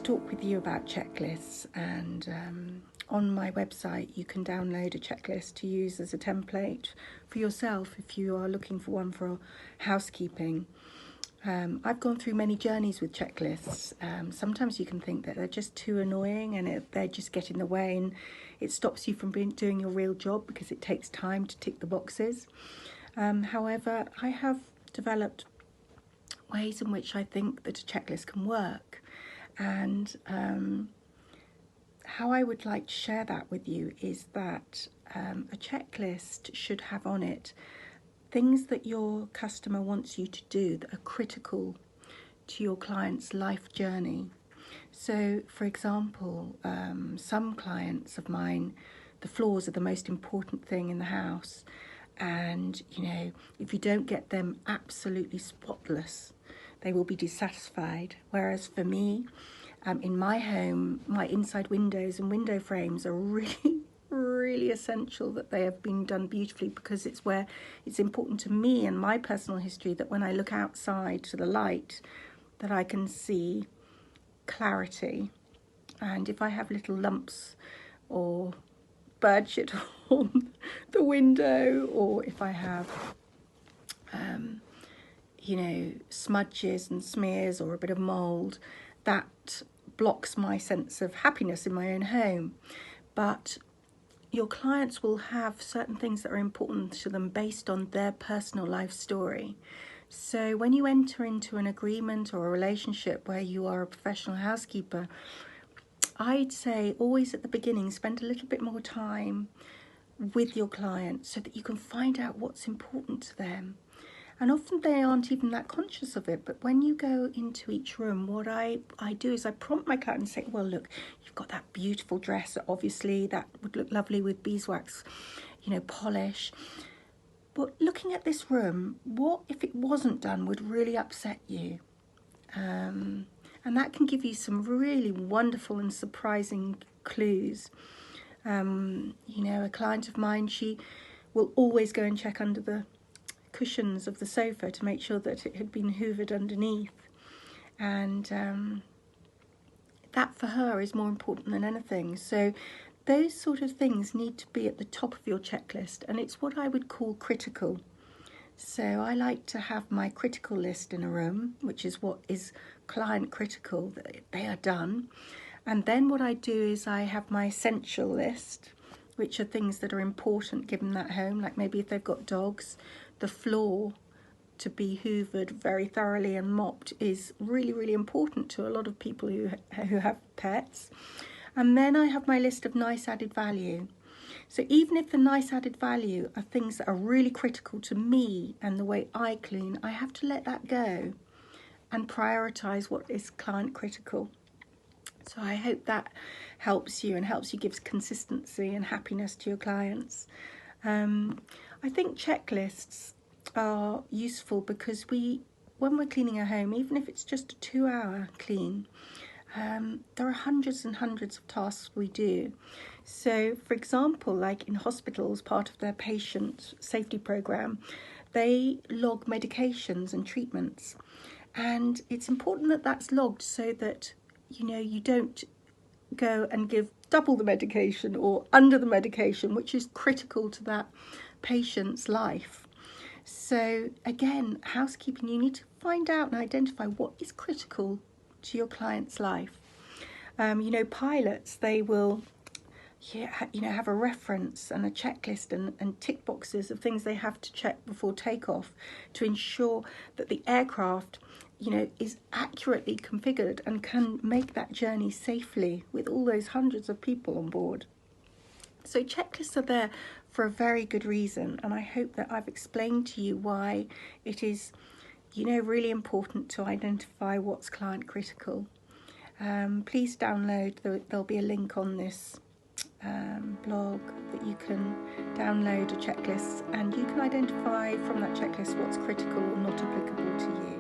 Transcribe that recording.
talk with you about checklists, and on my website you can download a checklist to use as a template for yourself if you are looking for one for housekeeping. I've gone through many journeys with checklists. Sometimes you can think that they're just too annoying and they just get in the way, and it stops you from doing your real job because it takes time to tick the boxes. However, I have developed ways in which I think that a checklist can work, and how I would like to share that with you is that a checklist should have on it things that your customer wants you to do that are critical to your client's life journey. So, for example, some clients of mine, the floors are the most important thing in the house, and if you don't get them absolutely spotless, they will be dissatisfied. Whereas for me, in my home, my inside windows and window frames are really essential that they have been done beautifully, because it's where it's important to me and my personal history that when I look outside to the light, that I can see clarity. And if I have little lumps or bird shit on the window, or if I have smudges and smears or a bit of mold, that blocks my sense of happiness in my own home. But your clients will have certain things that are important to them based on their personal life story. So when you enter into an agreement or a relationship where you are a professional housekeeper, I'd say always at the beginning spend a little bit more time with your client so that you can find out what's important to them. And often they aren't even that conscious of it, but when you go into each room, what I do is I prompt my client and say, well, look, you've got that beautiful dress, obviously that would look lovely with beeswax, polish. But looking at this room, what if it wasn't done would really upset you? And that can give you some really wonderful and surprising clues. A client of mine, she will always go and check under the cushions of the sofa to make sure that it had been hoovered underneath, and that for her is more important than anything. So those sort of things need to be at the top of your checklist, and it's what I would call critical. So I like to have my critical list in a room, which is what is client critical, that they are done. And then what I do is I have my essential list, which are things that are important given that home, like maybe if they've got dogs, the floor to be hoovered very thoroughly and mopped is really important to a lot of people who have pets. And then I have my list of nice added value. So even if the nice added value are things that are really critical to me and the way I clean, I have to let that go and prioritise what is client critical. So I hope that helps you and gives consistency and happiness to your clients. I think checklists are useful because when we're cleaning a home, even if it's just a 2-hour clean, there are hundreds and hundreds of tasks we do. So, for example, like in hospitals, part of their patient safety program, they log medications and treatments. And it's important that that's logged so that, you don't go and give double the medication or under the medication, which is critical to that patient's life. So again, housekeeping, you need to find out and identify what is critical to your client's life. Pilots, they will have a reference and a checklist and tick boxes of things they have to check before takeoff to ensure that the aircraft is accurately configured and can make that journey safely with all those hundreds of people on board. So checklists are there for a very good reason, and I hope that I've explained to you why it is, really important to identify what's client critical. Please download, there'll be a link on this blog that you can download a checklist, and you can identify from that checklist what's critical or not applicable to you.